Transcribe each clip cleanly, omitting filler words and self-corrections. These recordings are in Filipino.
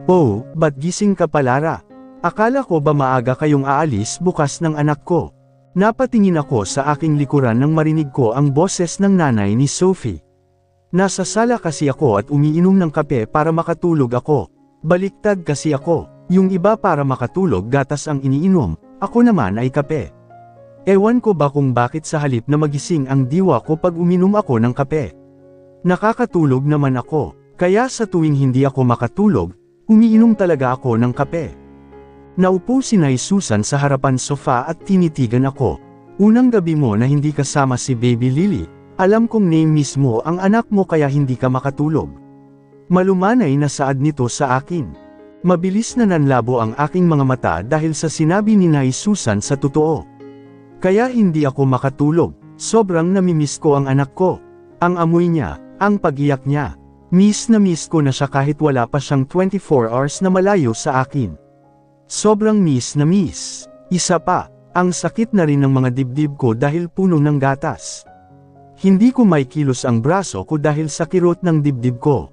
Oh, ba't gising ka pa, Lara? Akala ko ba maaga kayong aalis bukas ng anak ko? Napatingin ako sa aking likuran nang marinig ko ang boses ng nanay ni Sophie. Nasa sala kasi ako at umiinom ng kape para makatulog ako. Baliktad kasi ako, yung iba para makatulog gatas ang iniinom, ako naman ay kape. Ewan ko ba kung bakit sa halip na magising ang diwa ko pag uminom ako ng kape. Nakakatulog naman ako, kaya sa tuwing hindi ako makatulog, umiinom talaga ako ng kape. Naupo si Nay Susan sa harapan sofa at tinitigan ako. Unang gabi mo na hindi kasama si Baby Lily, alam kong name mismo ang anak mo kaya hindi ka makatulog. Malumanay na saad nito sa akin. Mabilis na nanlabo ang aking mga mata dahil sa sinabi ni Nay Susan sa totoo. Kaya hindi ako makatulog, sobrang namimiss ko ang anak ko. Ang amoy niya, ang pag-iyak niya. Miss na miss ko na siya kahit wala pa siyang 24 hours na malayo sa akin. Sobrang miss na miss. Isa pa, ang sakit na rin ng mga dibdib ko dahil puno ng gatas. Hindi ko maikilos ang braso ko dahil sa kirot ng dibdib ko.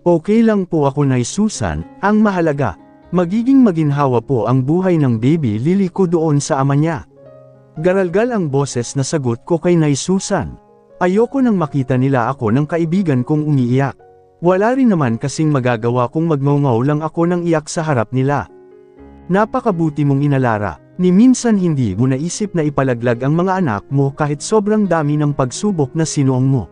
Okay lang po ako, Nay Susan, ang mahalaga, magiging maginhawa po ang buhay ng Baby Lily ko doon sa ama niya. Garalgal ang boses na sagot ko kay Nay Susan. Ayoko nang makita nila ako ng kaibigan kong umiiyak. Wala rin naman kasing magagawa kung magmaungaw lang ako ng iyak sa harap nila. Napakabuti mong ina, Lara, ni minsan hindi mo naisip na ipalaglag ang mga anak mo kahit sobrang dami ng pagsubok na sinuong mo.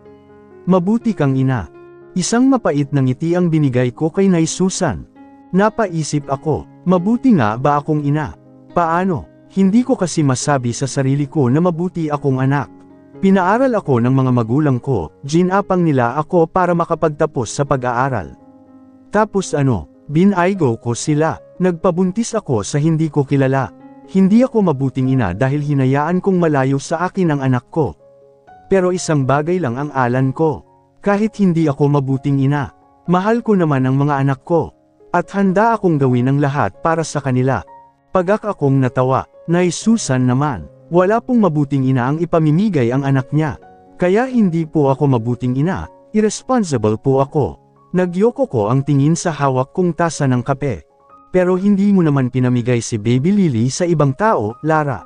Mabuti kang ina. Isang mapait na ngiti ang binigay ko kay Nay Susan. Napaisip ako, mabuti nga ba akong ina? Paano? Hindi ko kasi masabi sa sarili ko na mabuti akong anak. Pinaaral ako ng mga magulang ko, ginapang nila ako para makapagtapos sa pag-aaral. Tapos binaigo ko sila, nagpabuntis ako sa hindi ko kilala. Hindi ako mabuting ina dahil hinayaan kong malayo sa akin ang anak ko. Pero isang bagay lang ang alan ko. Kahit hindi ako mabuting ina, mahal ko naman ang mga anak ko. At handa akong gawin ang lahat para sa kanila. Pagak akong natawa, Nay Susan naman, wala pong mabuting ina ang ipamimigay ang anak niya. Kaya hindi po ako mabuting ina, irresponsible po ako. Nagyoko ko ang tingin sa hawak kong tasa ng kape. Pero hindi mo naman pinamigay si Baby Lily sa ibang tao, Lara.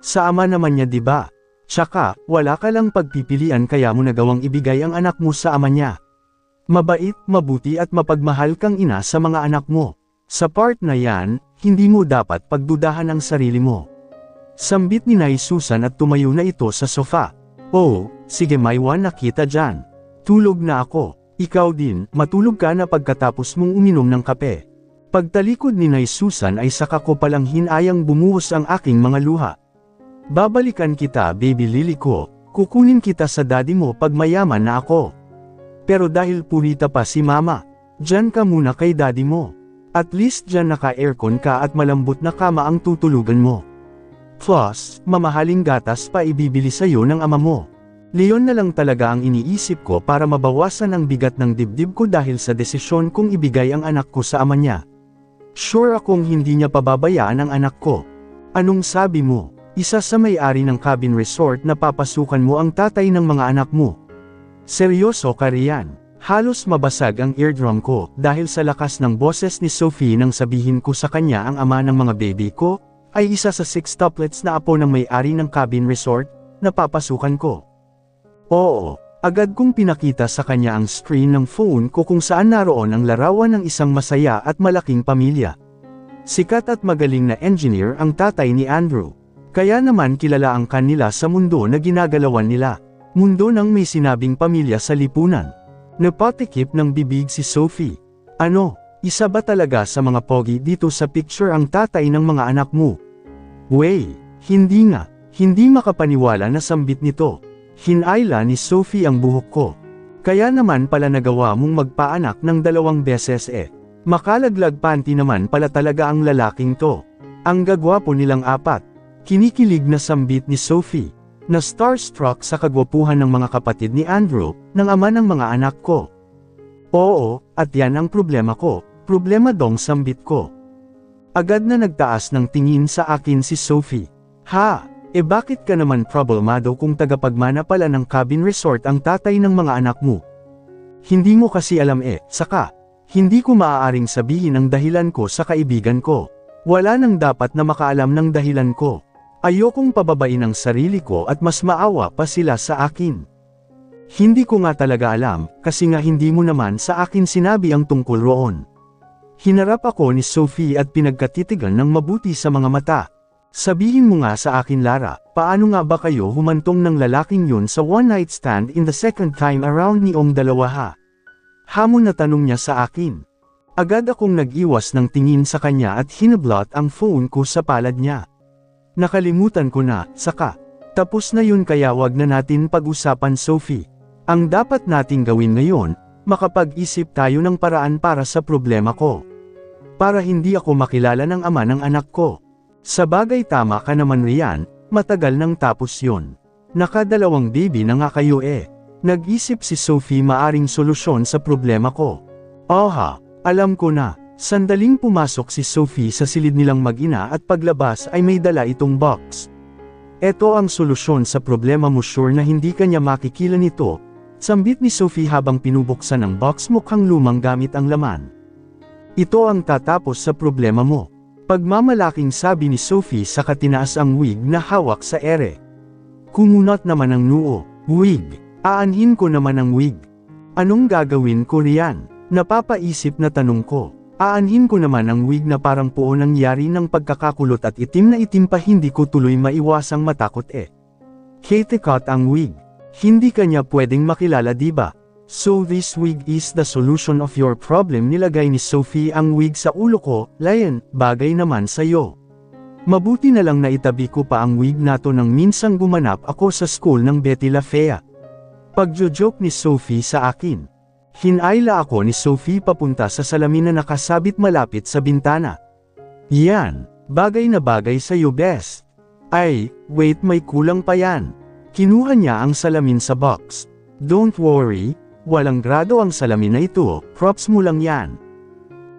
Sa ama naman niya, diba? Tsaka, wala ka lang pagpipilian kaya mo nagawang ibigay ang anak mo sa ama niya. Mabait, mabuti at mapagmahal kang ina sa mga anak mo. Sa part na yan, hindi mo dapat pagdudahan ang sarili mo. Sambit ni Nay Susan at tumayo na ito sa sofa. Oh, sige Maiwan, nakita dyan. Tulog na ako. Ikaw din, matulog ka na pagkatapos mong uminom ng kape. Pagtalikod ni Nay Susan ay saka ko palang hinayang bumuhos ang aking mga luha. Babalikan kita, Baby Lily ko, kukunin kita sa daddy mo pag mayaman na ako. Pero dahil purita pa si mama, dyan ka muna kay daddy mo. At least dyan naka-aircon ka at malambot na kama ang tutulugan mo. Plus, mamahaling gatas pa ibibili sa'yo ng ama mo. Leon na lang talaga ang iniisip ko para mabawasan ang bigat ng dibdib ko dahil sa desisyon kong ibigay ang anak ko sa ama niya. Sure akong hindi niya pababayaan ang anak ko. Anong sabi mo? Isa sa may-ari ng cabin resort na papasukan mo ang tatay ng mga anak mo. Seryoso ka riyan? Halos mabasag ang eardrum ko dahil sa lakas ng boses ni Sophie nang sabihin ko sa kanya ang ama ng mga baby ko, ay isa sa 6 tuplets na apo ng may-ari ng cabin resort, na papasukan ko. Oo, agad kong pinakita sa kanya ang screen ng phone ko kung saan naroon ang larawan ng isang masaya at malaking pamilya. Sikat at magaling na engineer ang tatay ni Andrew. Kaya naman kilala ang kanila sa mundo na ginagalawan nila, mundo ng may sinabing pamilya sa lipunan. Napatikip ng bibig si Sophie. Isa ba talaga sa mga pogi dito sa picture ang tatay ng mga anak mo? Wey, hindi nga, hindi makapaniwala na sambit nito. Hinayla ni Sophie ang buhok ko. Kaya naman pala nagawa mong magpaanak ng 2 beses Makalaglag panty naman pala talaga ang lalaking to. Ang gagwapo nilang 4. Kinikilig na sambit ni Sophie. Na starstruck sa kagwapuhan ng mga kapatid ni Andrew, ng ama ng mga anak ko. Oo, at yan ang problema ko, problema dong sambit ko. Agad na nagtaas ng tingin sa akin si Sophie. Bakit ka naman problemado kung tagapagmana pala ng cabin resort ang tatay ng mga anak mo? Hindi mo kasi alam saka, Hindi ko maaaring sabihin ang dahilan ko sa kaibigan ko. Wala nang dapat na makaalam ng dahilan ko. Ayokong pababain ang sarili ko at mas maawa pa sila sa akin. Hindi ko nga talaga alam, kasi nga hindi mo naman sa akin sinabi ang tungkol roon. Hinarap ako ni Sophie at pinagkatitigan ng mabuti sa mga mata. Sabihin mo nga sa akin, Lara, paano nga ba kayo humantong ng lalaking yun sa one night stand in the second time around niong dalawa ha? Hamon na tanong niya sa akin. Agad akong nag-iwas ng tingin sa kanya at hinablot ang phone ko sa palad niya. Nakalimutan ko na, saka. Tapos na yun, kaya wag na natin pag-usapan, Sophie. Ang dapat nating gawin ngayon, makapag-isip tayo ng paraan para sa problema ko. Para hindi ako makilala ng ama ng anak ko. Sa bagay, tama ka naman riyan, matagal nang tapos yun. Nakadalawang baby na nga kayo eh. Nag-isip si Sophie maaring solusyon sa problema ko. Oha, alam ko na. Sandaling pumasok si Sophie sa silid nilang mag-ina at paglabas ay may dala itong box. Ito ang solusyon sa problema mo, sure na hindi kanya makikila nito. Sambit ni Sophie habang pinubuksan ang box, mukhang lumang gamit ang laman. Ito ang tatapos sa problema mo. Pagmamalaking sabi ni Sophie sa katinaas ang wig na hawak sa ere. Kumunot naman ang noo. Wig. Aanhin ko naman ang wig. Anong gagawin ko riyan? Napapaisip na tanong ko. Aanhin ko naman ang wig na parang puo nangyari ng pagkakakulot at itim na itim pa, hindi ko tuloy maiwasang matakot eh. Kate cut ang wig. Hindi kanya pwedeng makilala, diba? So this wig is the solution of your problem. Nilagay ni Sophie ang wig sa ulo ko. Lion, bagay naman sa'yo. Mabuti na lang na itabi ko pa ang wig nato nang minsang gumanap ako sa school ng Betty La Fea. Pagjo-joke ni Sophie sa akin. Hinayla ako ni Sophie papunta sa salamin na nakasabit malapit sa bintana. Yan, bagay na bagay sa'yo, best. Ay, wait, may kulang pa yan. Kinuha niya ang salamin sa box. Don't worry, walang grado ang salamin na ito, props mo lang yan.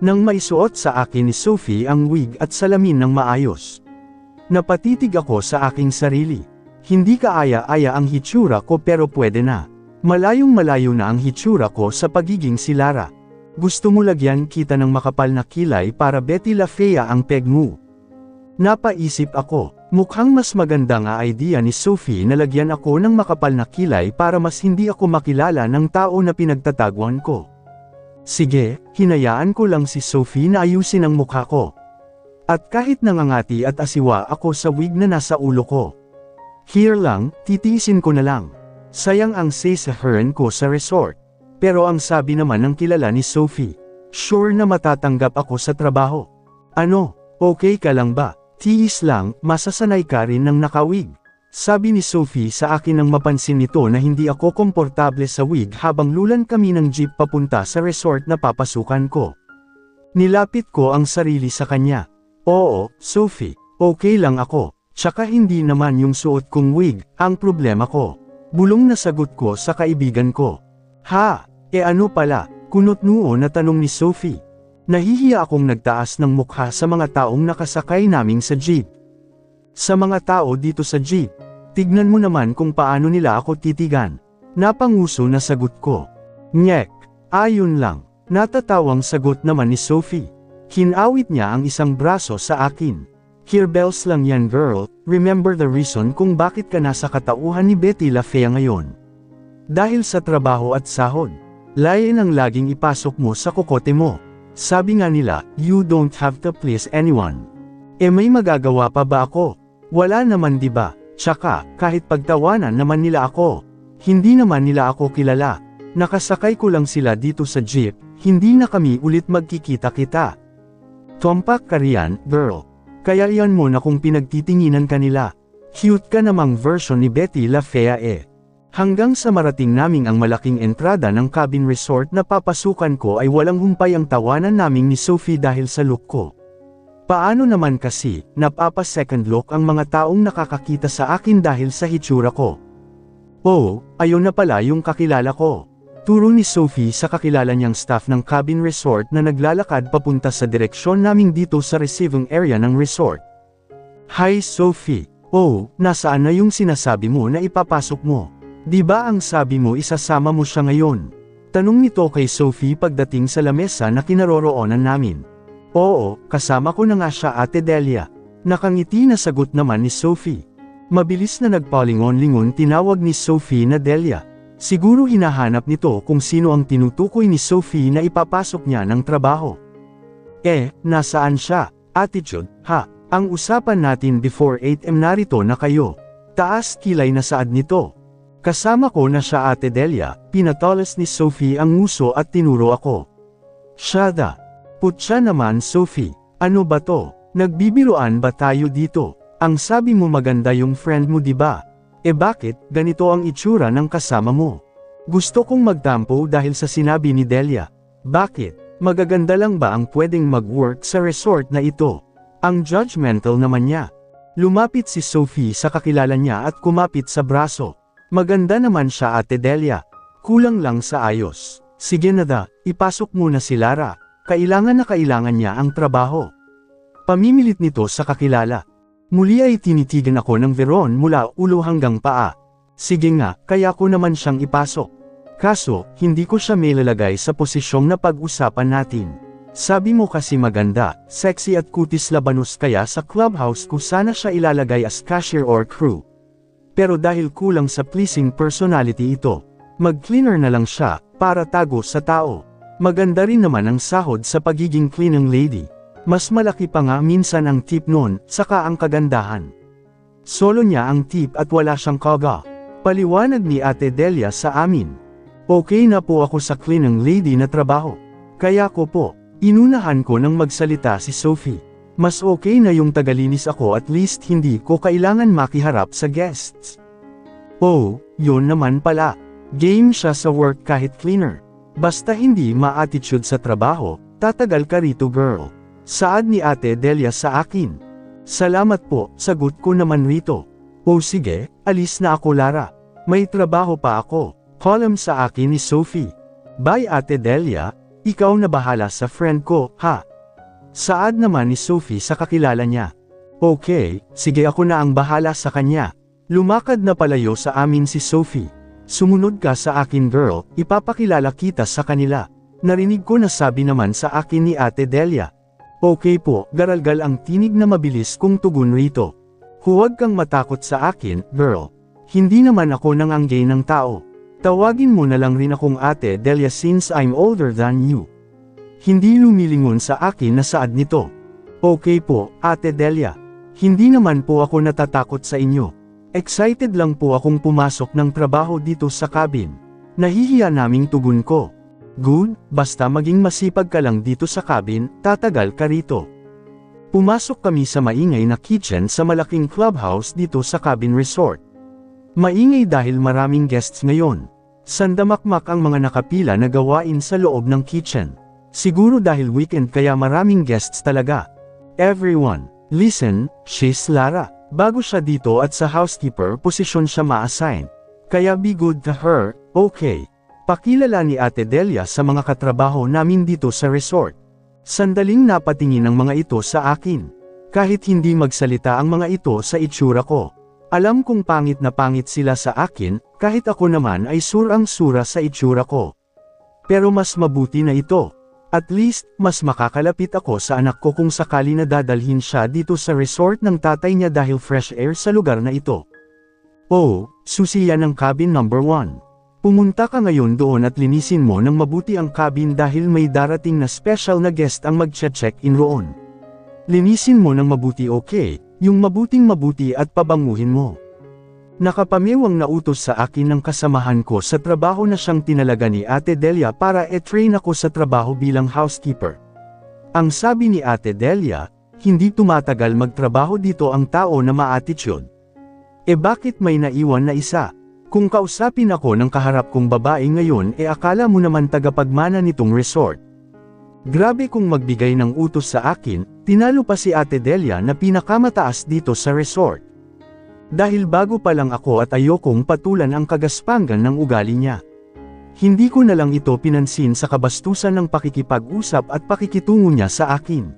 Nang maisuot sa akin ni Sophie ang wig at salamin ng maayos. Napatitig ako sa aking sarili. Hindi kaaya-aya ang hitsura ko, pero pwede na. Malayong malayo na ang hitsura ko sa pagiging si Lara. Gusto mo lagyan kita ng makapal na kilay para Betty La Fea ang peg mo? Napaisip ako, mukhang mas maganda nga idea ni Sophie na lagyan ako ng makapal na kilay para mas hindi ako makilala ng tao na pinagtataguan ko. Sige, hinayaan ko lang si Sophie na ayusin ang mukha ko. At kahit nangangati at asiwa ako sa wig na nasa ulo ko. Here lang, titiisin ko na lang. Sayang ang sasahuran ko sa resort. Pero ang sabi naman ng kilala ni Sophie, sure na matatanggap ako sa trabaho. Ano, okay ka lang ba? Tiis lang, masasanay ka rin ng nakawig. Sabi ni Sophie sa akin nang mapansin nito na hindi ako komportable sa wig habang lulan kami ng jeep papunta sa resort na papasukan ko. Nilapit ko ang sarili sa kanya. Oo, Sophie, okay lang ako. Tsaka hindi naman yung suot kong wig ang problema ko. Bulong na sagot ko sa kaibigan ko. Ha, ano pala, kunot noo na tanong ni Sophie. Nahihiya akong nagtaas ng mukha sa mga taong nakasakay naming sa jeep. Sa mga tao dito sa jeep, tignan mo naman kung paano nila ako titigan. Napanguso na sagot ko. Nyek, ayun lang, natatawang sagot naman ni Sophie. Hinawit niya ang isang braso sa akin. Kirbels lang yan, girl, remember the reason kung bakit ka nasa katauhan ni Betty La Fea ngayon. Dahil sa trabaho at sahod. Layan ang laging ipasok mo sa kokote mo. Sabi nga nila, you don't have to please anyone. May magagawa pa ba ako? Wala naman, diba? Tsaka, kahit pagtawanan naman nila ako. Hindi naman nila ako kilala. Nakasakay ko lang sila dito sa jeep, hindi na kami ulit magkikita-kita. Tumpak ka riyan, girl. Kaya iyan mo na kung pinagtitinginan kanila. Cute ka namang version ni Betty La Fea eh. Hanggang sa marating naming ang malaking entrada ng cabin resort na papasukan ko ay walang humpay ang tawanan naming ni Sophie dahil sa look ko. Paano naman kasi, napapa-second look ang mga taong nakakakita sa akin dahil sa hitsura ko. Oh, ayun na pala yung kakilala ko. Turo ni Sophie sa kakilala niyang staff ng cabin resort na naglalakad papunta sa direksyon naming dito sa receiving area ng resort. Hi Sophie, oh, nasaan na yung sinasabi mo na ipapasok mo? Diba ang sabi mo isasama mo siya ngayon? Tanong nito kay Sophie pagdating sa lamesa na kinaroroonan namin. Oo, kasama ko na nga siya Ate Delia. Nakangiti na sagot naman ni Sophie. Mabilis na nagpalingon-lingon tinawag ni Sophie na Delia. Siguro hinahanap nito kung sino ang tinutukoy ni Sophie na ipapasok niya ng trabaho. Nasaan siya? Attitude, ha? Ang usapan natin before 8 am narito na kayo. Taas kilay na saad nito. Kasama ko na siya Ate Delia, pinatolas ni Sophie ang nguso at tinuro ako. Shada. Putya naman Sophie, ano ba to? Nagbibiroan ba tayo dito? Ang sabi mo maganda yung friend mo diba? Bakit, ganito ang itsura ng kasama mo? Gusto kong magtampo dahil sa sinabi ni Delia. Bakit? Magaganda lang ba ang pwedeng mag-work sa resort na ito? Ang judgmental naman niya. Lumapit si Sophie sa kakilala niya at kumapit sa braso. Maganda naman siya Ate Delia. Kulang lang sa ayos. Sige na da, ipasok muna si Lara. Kailangan na kailangan niya ang trabaho. Pamimilit nito sa kakilala. Muli ay tinitigan ako ng Veron mula ulo hanggang paa. Sige nga, kaya ko naman siyang ipasok. Kaso, hindi ko siya mailalagay sa posisyong na pag-usapan natin. Sabi mo kasi maganda, sexy at kutis labanos kaya sa clubhouse ko sana siya ilalagay as cashier or crew. Pero dahil kulang sa pleasing personality ito, mag-cleaner na lang siya, para tago sa tao. Maganda rin naman ang sahod sa pagiging cleaning lady. Mas malaki pa nga minsan ang tip nun, saka ang kagandahan. Solo niya ang tip at wala siyang kaga. Paliwanag ni Ate Delia sa amin. Okay na po ako sa cleaning lady na trabaho. Kaya ko po, inunahan ko nang magsalita si Sophie. Mas okay na yung tagalinis ako at least hindi ko kailangan makiharap sa guests. Oh, yun naman pala. Game siya sa work kahit cleaner. Basta hindi ma-attitude sa trabaho, tatagal ka rito girl. Saad ni Ate Delia sa akin. Salamat po, sagot ko naman rito. Oh sige, alis na ako Lara. May trabaho pa ako. Column sa akin ni Sophie. Bye Ate Delia, ikaw na bahala sa friend ko, ha? Saad naman ni Sophie sa kakilala niya. Okay, sige ako na ang bahala sa kanya. Lumakad na palayo sa amin si Sophie. Sumunod ka sa akin girl, ipapakilala kita sa kanila. Narinig ko na sabi naman sa akin ni Ate Delia. Okay po, garalgal ang tinig na mabilis kong tugon rito. Huwag kang matakot sa akin, girl. Hindi naman ako nanganggay ng tao. Tawagin mo na lang rin akong Ate Delia since I'm older than you. Hindi lumilingon sa akin na saad nito. Okay po, Ate Delia. Hindi naman po ako natatakot sa inyo. Excited lang po akong pumasok ng trabaho dito sa cabin. Nahihiya naming tugon ko. Good, basta maging masipag ka lang dito sa cabin, tatagal ka rito. Pumasok kami sa maingay na kitchen sa malaking clubhouse dito sa cabin resort. Maingay dahil maraming guests ngayon. Sandamakmak ang mga nakapila na gawain sa loob ng kitchen. Siguro dahil weekend kaya maraming guests talaga. Everyone, listen, she's Lara. Bago siya dito at sa housekeeper posisyon siya ma-assign. Kaya be good to her, okay. Pakilala ni Ate Delia sa mga katrabaho namin dito sa resort. Sandaling napatingin ang mga ito sa akin. Kahit hindi magsalita ang mga ito sa itsura ko. Alam kong pangit na pangit sila sa akin, kahit ako naman ay surang-sura sa itsura ko. Pero mas mabuti na ito. At least, mas makakalapit ako sa anak ko kung sakali na dadalhin siya dito sa resort ng tatay niya dahil fresh air sa lugar na ito. Oh, susi yan ang cabin number 1. Pumunta ka ngayon doon at linisin mo ng mabuti ang cabin dahil may darating na special na guest ang magche-check-in roon. Linisin mo ng mabuti okay, yung mabuting mabuti at pabanguhin mo. Nakapamewang nautos sa akin ng kasamahan ko sa trabaho na siyang tinalaga ni Ate Delia para e-train ako sa trabaho bilang housekeeper. Ang sabi ni Ate Delia, hindi tumatagal magtrabaho dito ang tao na ma-attitude. Bakit may naiwan na isa? Kung kausapin ako ng kaharap kong babae ngayon akala mo naman tagapagmana nitong resort. Grabe kung magbigay ng utos sa akin, tinalo pa si Ate Delia na pinakamataas dito sa resort. Dahil bago pa lang ako at ayokong patulan ang kagaspangan ng ugali niya. Hindi ko na lang ito pinansin sa kabastusan ng pakikipag-usap at pakikitungo niya sa akin.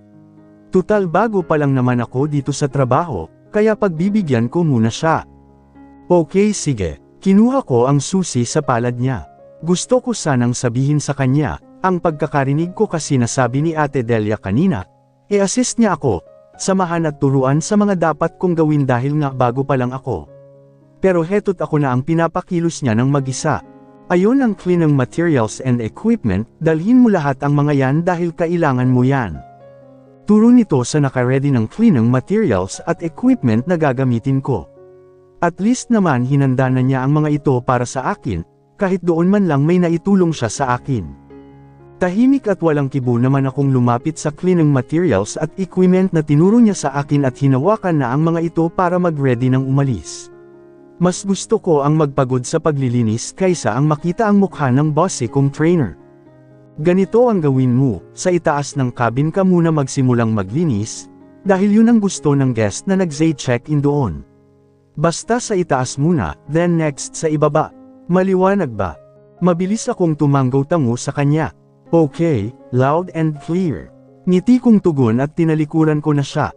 Tutal bago pa lang naman ako dito sa trabaho, kaya pagbibigyan ko muna siya. Okay sige, kinuha ko ang susi sa palad niya. Gusto ko sanang sabihin sa kanya, ang pagkakarinig ko kasi nasabi ni Ate Delia kanina, assist niya ako, samahan at turuan sa mga dapat kong gawin dahil nga bago pa lang ako. Pero heto't ako na ang pinapakilos niya ng mag-isa. Ayon ang cleaning materials and equipment, dalhin mo lahat ang mga yan dahil kailangan mo yan. Turo nito sa naka-ready ng cleaning materials at equipment na gagamitin ko. At least naman hinanda na niya ang mga ito para sa akin, kahit doon man lang may naitulong siya sa akin. Tahimik at walang kibo naman akong lumapit sa cleaning materials at equipment na tinuro niya sa akin at hinawakan na ang mga ito para mag-ready ng umalis. Mas gusto ko ang magpagod sa paglilinis kaysa ang makita ang mukha ng boss kong trainer. Ganito ang gawin mo, sa itaas ng cabin ka muna magsimulang maglinis, dahil yun ang gusto ng guest na nag-say check-in doon. Basta sa itaas muna, then next sa ibaba. Maliwanag ba? Mabilis akong tumanggaw-tango sa kanya. Okay, loud and clear. Ngiti kong tugon at tinalikuran ko na siya.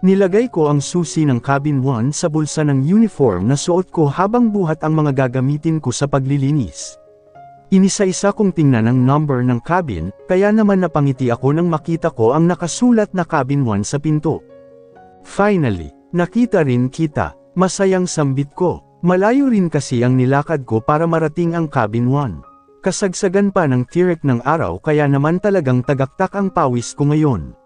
Nilagay ko ang susi ng cabin 1 sa bulsa ng uniform na suot ko habang buhat ang mga gagamitin ko sa paglilinis. Inisa-isa kong tingnan ang number ng cabin, kaya naman napangiti ako nang makita ko ang nakasulat na cabin 1 sa pinto. Finally, nakita rin kita. Masayang sambit ko. Malayo rin kasi ang nilakad ko para marating ang cabin 1. Kasagsagan pa ng tirik ng araw kaya naman talagang tagaktak ang pawis ko ngayon.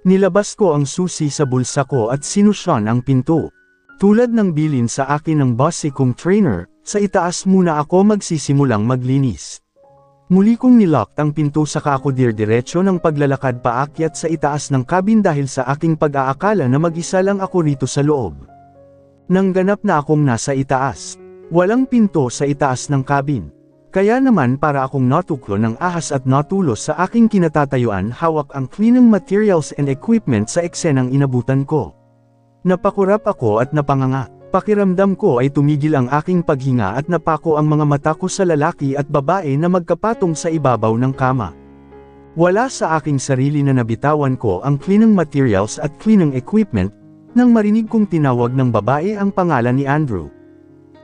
Nilabas ko ang susi sa bulsa ko at sinusyan ang pinto. Tulad ng bilin sa akin ng boss kong trainer, sa itaas muna ako magsisimulang maglinis. Muli kong nilock ang pinto saka ako diretso ng paglalakad paakyat sa itaas ng cabin dahil sa aking pag-aakala na mag-isa lang ako rito sa loob. Nang ganap na akong nasa itaas. Walang pinto sa itaas ng cabin. Kaya naman para akong natuklo ng ahas at natulos sa aking kinatatayuan hawak ang cleaning materials and equipment sa eksenang inabutan ko. Napakurap ako at napanganga. Pakiramdam ko ay tumigil ang aking paghinga at napako ang mga mata ko sa lalaki at babae na magkapatong sa ibabaw ng kama. Wala sa aking sarili na nabitawan ko ang cleaning materials at cleaning equipment, nang marinig kong tinawag ng babae ang pangalan ni Andrew.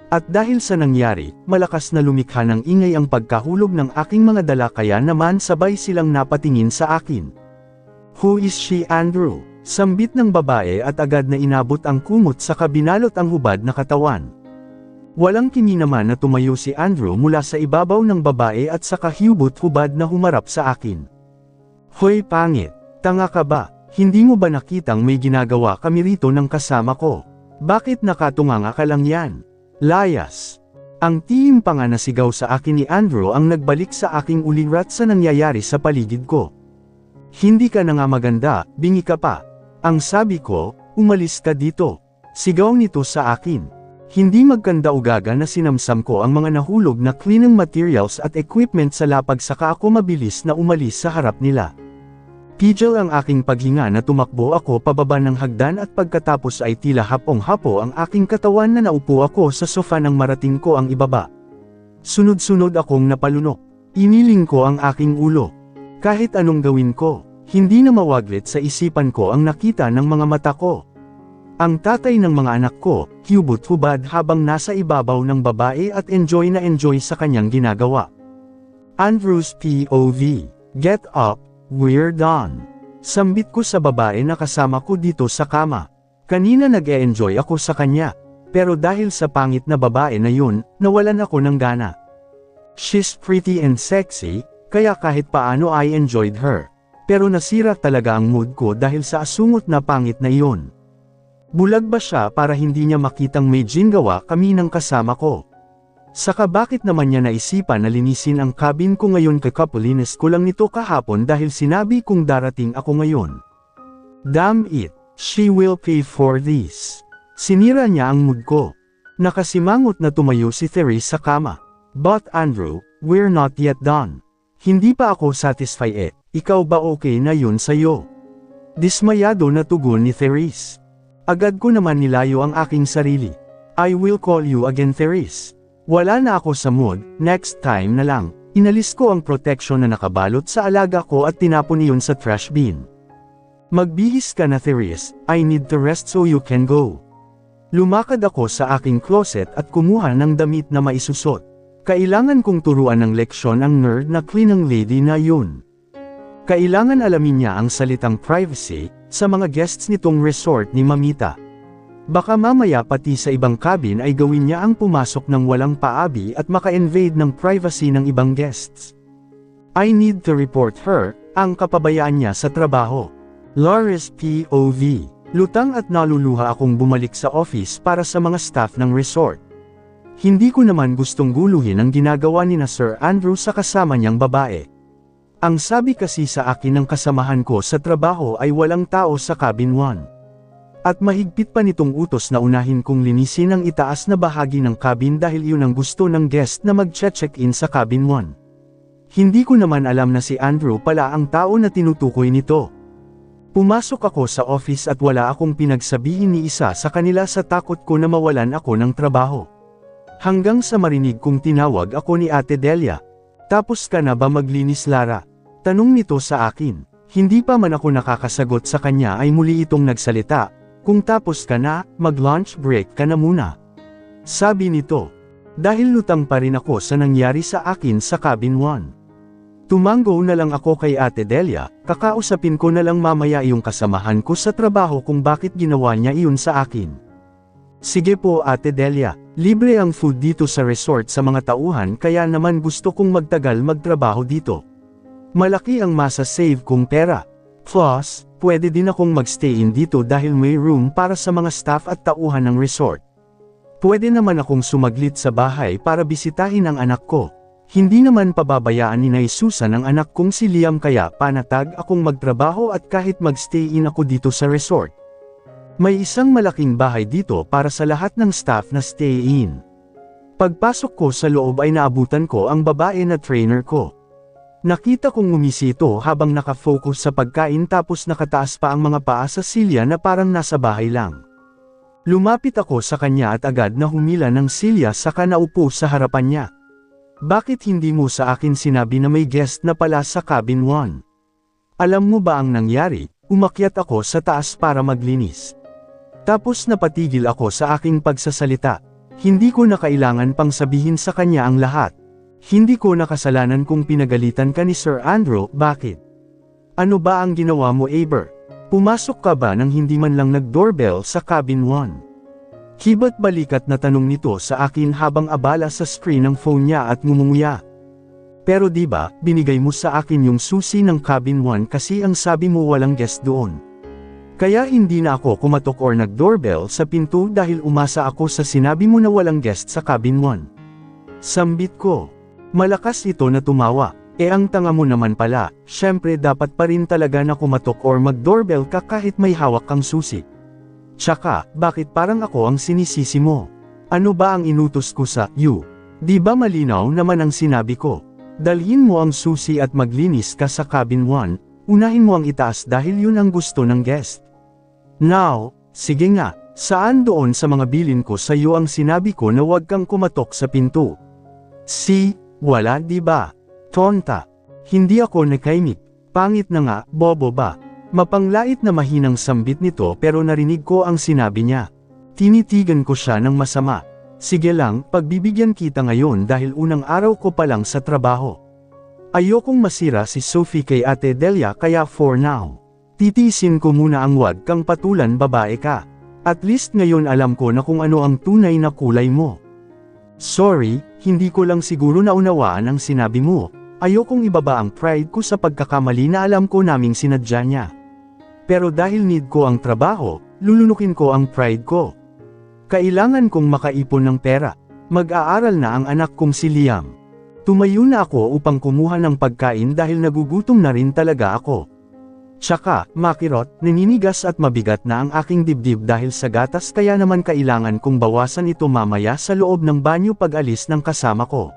At dahil sa nangyari, malakas na lumikha ng ingay ang pagkahulog ng aking mga dala kaya naman sabay silang napatingin sa akin. Who is she, Andrew? Sambit ng babae at agad na inabot ang kumot sa kabinalot ang hubad na katawan. Walang kini naman na tumayo si Andrew mula sa ibabaw ng babae at saka hubot-hubad na humarap sa akin. Hoy pangit, tanga ka ba? Hindi mo ba nakitang may ginagawa kami rito ng kasama ko? Bakit nakatunganga ka lang yan? Layas! Ang tiyim pa nga na sigaw sa akin ni Andrew ang nagbalik sa aking ulirat sa nangyayari sa paligid ko. Hindi ka na nga maganda, bingi ka pa. Ang sabi ko, umalis ka dito. Sigaw nito sa akin. Hindi magkanda-ugaga na sinamsam ko ang mga nahulog na cleaning materials at equipment sa lapag saka ako mabilis na umalis sa harap nila. Pigil ang aking paghinga na tumakbo ako pababa ng hagdan at pagkatapos ay tila hapong-hapo ang aking katawan na naupo ako sa sofa nang marating ko ang ibaba. Sunod-sunod akong napalunok. Iniling ko ang aking ulo. Kahit anong gawin ko, hindi na mawaglit sa isipan ko ang nakita ng mga mata ko. Ang tatay ng mga anak ko, hubot-hubad habang nasa ibabaw ng babae at enjoy na enjoy sa kanyang ginagawa. Andrew's POV. Get up. We're done. Sambit ko sa babae na kasama ko dito sa kama. Kanina nag-e-enjoy ako sa kanya, pero dahil sa pangit na babae na yun, nawalan ako ng gana. She's pretty and sexy, kaya kahit paano I enjoyed her. Pero nasira talaga ang mood ko dahil sa asungot na pangit na iyon. Bulag ba siya para hindi niya makitang may gingawa kami ng kasama ko? Saka bakit naman niya naisipan na linisin ang cabin ko ngayon kakapulines ko lang nito kahapon dahil sinabi kong darating ako ngayon. Damn it, she will pay for this. Sinira niya ang mood ko. Nakasimangot na tumayo si Therese sa kama. But Andrew, we're not yet done. Hindi pa ako satisfied ikaw ba okay na yun sa'yo? Dismayado na tugon ni Therese. Agad ko naman nilayo ang aking sarili. I will call you again Therese. Wala na ako sa mood, next time na lang. Inalis ko ang protection na nakabalot sa alaga ko at tinapon iyon sa trash bin. Magbihis ka na Therese, I need to rest so you can go. Lumakad ako sa aking closet at kumuha ng damit na maisusot. Kailangan kong turuan ng leksyon ang nerd na cleaning lady na yun. Kailangan alamin niya ang salitang privacy sa mga guests nitong resort ni Mamita. Baka mamaya pati sa ibang cabin ay gawin niya ang pumasok ng walang paabi at maka-invade ng privacy ng ibang guests. I need to report her, ang kapabayaan niya sa trabaho. Laris POV. Lutang at naluluha akong bumalik sa office para sa mga staff ng resort. Hindi ko naman gustong guluhin ang ginagawa ni na Sir Andrew sa kasama niyang babae. Ang sabi kasi sa akin ng kasamahan ko sa trabaho ay walang tao sa cabin 1. At mahigpit pa nitong utos na unahin kong linisin ang itaas na bahagi ng cabin dahil yun ang gusto ng guest na mag-check-in sa cabin 1. Hindi ko naman alam na si Andrew pala ang tao na tinutukoy nito. Pumasok ako sa office at wala akong pinagsabihin ni isa sa kanila sa takot ko na mawalan ako ng trabaho. Hanggang sa marinig kong tinawag ako ni Ate Delia. Tapos ka na ba maglinis, Lara? Tanong nito sa akin. Hindi pa man ako nakakasagot sa kanya ay muli itong nagsalita. Kung tapos ka na, mag-lunch break ka na muna. Sabi nito. Dahil lutang pa rin ako sa nangyari sa akin sa cabin 1. Tumango na lang ako kay Ate Delia, kakausapin ko na lang mamaya iyong kasamahan ko sa trabaho kung bakit ginawa niya iyon sa akin. Sige po Ate Delia, libre ang food dito sa resort sa mga tauhan kaya naman gusto kong magtagal magtrabaho dito. Malaki ang masa-save kong pera. Plus, pwede din akong magstay in dito dahil may room para sa mga staff at tauhan ng resort. Pwede naman akong sumaglit sa bahay para bisitahin ang anak ko. Hindi naman pababayaan ni Nay Susan ang anak kong si Liam kaya panatag akong magtrabaho at kahit magstay in ako dito sa resort. May isang malaking bahay dito para sa lahat ng staff na stay in. Pagpasok ko sa loob ay naabutan ko ang babae na trainer ko. Nakita kong ngumisi ito habang nakafocus sa pagkain tapos nakataas pa ang mga paa sa silya na parang nasa bahay lang. Lumapit ako sa kanya at agad na humila ng silya saka naupo sa harapan niya. Bakit hindi mo sa akin sinabi na may guest na pala sa cabin 1? Alam mo ba ang nangyari? Umakyat ako sa taas para maglinis. Tapos napatigil ako sa aking pagsasalita. Hindi ko na kailangan pang sabihin sa kanya ang lahat. Hindi ko nakasalanan kung pinagalitan ka ni Sir Andrew, bakit? Ano ba ang ginawa mo, Aber? Pumasok ka ba nang hindi man lang nag-doorbell sa cabin 1? Kiba't balikat na tanong nito sa akin habang abala sa screen ng phone niya at ngumunguya. Pero di ba, binigay mo sa akin yung susi ng cabin 1 kasi ang sabi mo walang guest doon. Kaya hindi na ako kumatok or nag-doorbell sa pinto dahil umasa ako sa sinabi mo na walang guest sa cabin 1. Sambit ko. Malakas ito na tumawa. Ang tanga mo naman pala, syempre dapat pa rin talaga na kumatok or mag-doorbell ka kahit may hawak kang susi. Tsaka, bakit parang ako ang sinisisi mo? Ano ba ang inutos ko sa you? Di ba malinaw naman ang sinabi ko? Dalhin mo ang susi at maglinis ka sa cabin 1, unahin mo ang itaas dahil yun ang gusto ng guest. Now, sige nga, saan doon sa mga bilin ko sa iyo ang sinabi ko na huwag kang kumatok sa pinto? Wala di ba? Tonta. Hindi ako nakaimik. Pangit na nga, bobo ba? Mapanglait na mahinang sambit nito pero narinig ko ang sinabi niya. Tinitigan ko siya ng masama. Sige lang, pagbibigyan kita ngayon dahil unang araw ko pa lang sa trabaho. Ayokong masira si Sophie kay Ate Delia kaya for now. Titiisin ko muna ang wag kang patulan babae ka. At least ngayon alam ko na kung ano ang tunay na kulay mo. Sorry, hindi ko lang siguro naunawaan ang sinabi mo. Ayokong ibaba ang pride ko sa pagkakamali na alam ko naming sinadya niya. Pero dahil need ko ang trabaho, lulunukin ko ang pride ko. Kailangan kong makaipon ng pera. Mag-aaral na ang anak kong si Liam. Tumayo na ako upang kumuha ng pagkain dahil nagugutom na rin talaga ako. Tsaka, makirot, naninigas at mabigat na ang aking dibdib dahil sa gatas kaya naman kailangan kong bawasan ito mamaya sa loob ng banyo pag-alis ng kasama ko.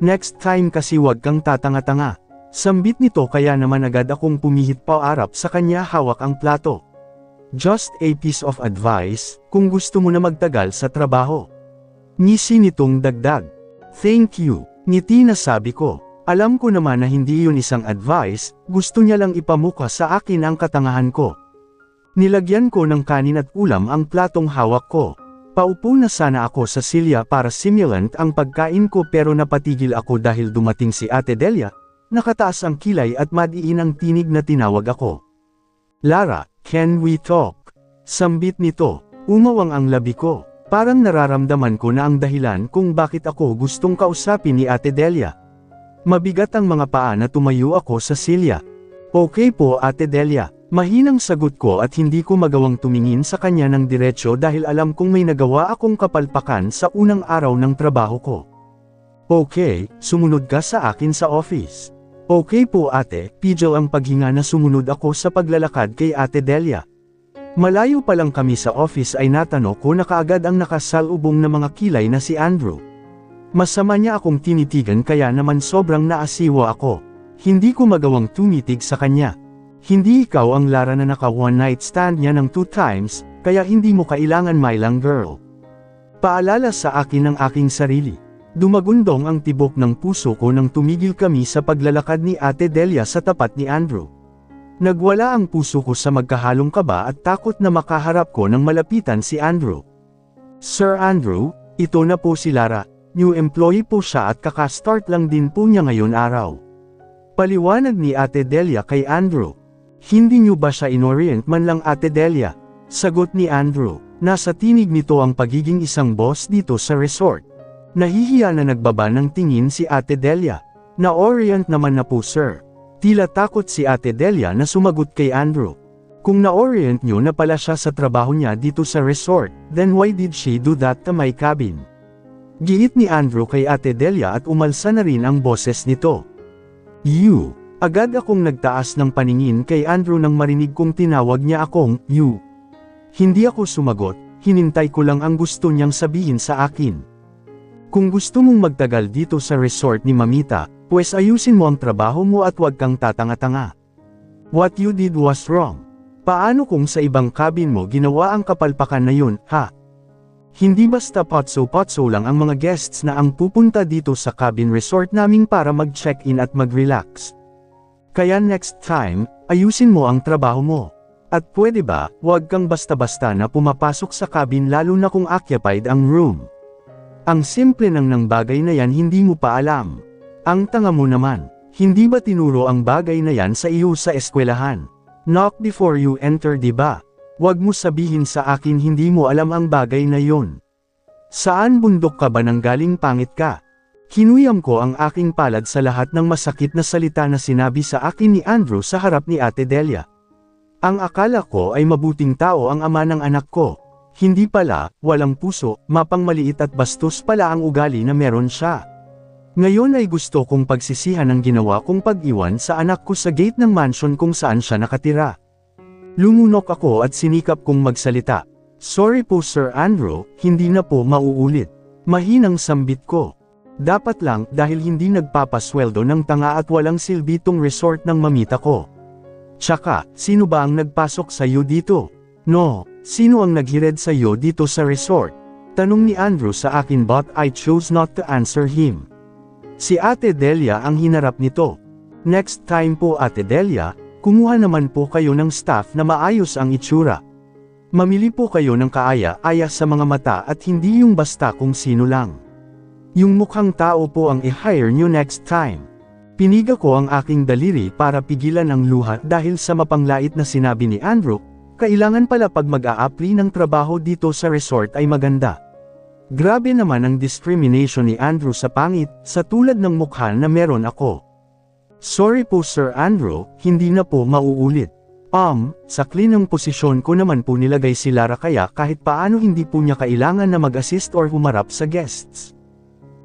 Next time kasi wag kang tatanga-tanga. Sambit nito kaya naman agad akong pumihit paarap sa kanya hawak ang plato. Just a piece of advice, kung gusto mo na magtagal sa trabaho. Ngisi nitong dagdag. Thank you, ngiti na sabi ko. Alam ko naman na hindi yun isang advice, gusto niya lang ipamuka sa akin ang katangahan ko. Nilagyan ko ng kanin at ulam ang platong hawak ko. Paupo na sana ako sa silya para simulant ang pagkain ko pero napatigil ako dahil dumating si Ate Delia, nakataas ang kilay at madiin ang tinig na tinawag ako. Lara, can we talk? Sambit nito, umawang ang labi ko. Parang nararamdaman ko na ang dahilan kung bakit ako gustong kausapin ni Ate Delia. Mabigat ang mga paa na tumayo ako sa silya. Okay po Ate Delia. Mahinang sagot ko at hindi ko magawang tumingin sa kanya ng diretsyo dahil alam kong may nagawa akong kapalpakan sa unang araw ng trabaho ko. Okay, sumunod ka sa akin sa office. Okay po ate, pidyo ang paghinga na sumunod ako sa paglalakad kay Ate Delia. Malayo pa lang kami sa office ay natano ko na kaagad ang nakasalubong na mga kilay na si Andrew. Masama niya akong tinitigan kaya naman sobrang naasiwa ako. Hindi ko magawang tumitig sa kanya. Hindi ikaw ang Lara na naka one night stand niya ng 2 times, kaya hindi mo kailangan my lang girl. Paalala sa akin ng aking sarili. Dumagundong ang tibok ng puso ko nang tumigil kami sa paglalakad ni Ate Delia sa tapat ni Andrew. Nagwala ang puso ko sa magkahalong kaba at takot na makaharap ko nang malapitan si Andrew. Sir Andrew, ito na po si Lara, new employee po siya at kakastart lang din po niya ngayon araw. Paliwanag ni Ate Delia kay Andrew. Hindi niyo ba siya inorient man lang Ate Delia? Sagot ni Andrew, nasa tinig nito ang pagiging isang boss dito sa resort. Nahihiya na nagbaba ng tingin si Ate Delia. Na-orient naman na po sir. Tila takot si Ate Delia na sumagot kay Andrew. Kung na-orient niyo na pala siya sa trabaho niya dito sa resort, then why did she do that to my cabin? Giit ni Andrew kay Ate Delia at umalsa na rin ang boses nito. You. Agad akong nagtaas ng paningin kay Andrew nang marinig kong tinawag niya akong, you. Hindi ako sumagot, hinintay ko lang ang gusto niyang sabihin sa akin. Kung gusto mong magtagal dito sa resort ni Mamita, pues ayusin mo ang trabaho mo at huwag kang tatanga-tanga. What you did was wrong. Paano kung sa ibang cabin mo ginawa ang kapalpakan na yun, ha? Hindi basta potso-potso lang ang mga guests na ang pupunta dito sa cabin resort naming para mag-check-in at mag-relax. Kaya next time, ayusin mo ang trabaho mo. At pwede ba, huwag kang basta-basta na pumapasok sa cabin lalo na kung occupied ang room. Ang simple ng bagay na yan hindi mo pa alam. Ang tanga mo naman, hindi ba tinuro ang bagay na yan sa iyo sa eskwelahan? Knock before you enter diba? Huwag mo sabihin sa akin hindi mo alam ang bagay na yon. Saan bundok ka ba nang galing pangit ka? Kinuyam ko ang aking palad sa lahat ng masakit na salita na sinabi sa akin ni Andrew sa harap ni Ate Delia. Ang akala ko ay mabuting tao ang ama ng anak ko. Hindi pala, walang puso, mapangmaliit at bastos pala ang ugali na meron siya. Ngayon ay gusto kong pagsisihan ang ginawa kong pag-iwan sa anak ko sa gate ng mansion kung saan siya nakatira. Lumunok ako at sinikap kong magsalita. Sorry po Sir Andrew, hindi na po mauulit. Mahinang sambit ko. Dapat lang dahil hindi nagpapasweldo ng tanga at walang silbi tong resort ng mamita ko. Tsaka, sino ba ang nagpasok sa iyo dito? No, sino ang naghired sa iyo dito sa resort? Tanong ni Andrew sa akin but I chose not to answer him. Si Ate Delia ang hinarap nito. Next time po Ate Delia, kumuha naman po kayo ng staff na maayos ang itsura. Mamili po kayo ng kaaya-aya sa mga mata at hindi yung basta kung sino lang. Yung mukhang tao po ang i-hire nyo next time. Piniga ko ang aking daliri para pigilan ang luha dahil sa mapanglait na sinabi ni Andrew, kailangan pala pag mag-a-apply ng trabaho dito sa resort ay maganda. Grabe naman ang discrimination ni Andrew sa pangit, sa tulad ng mukha na meron ako. Sorry po Sir Andrew, hindi na po mauulit. Sa klinang posisyon ko naman po nilagay si Lara kaya kahit paano hindi po niya kailangan na mag-assist or humarap sa guests.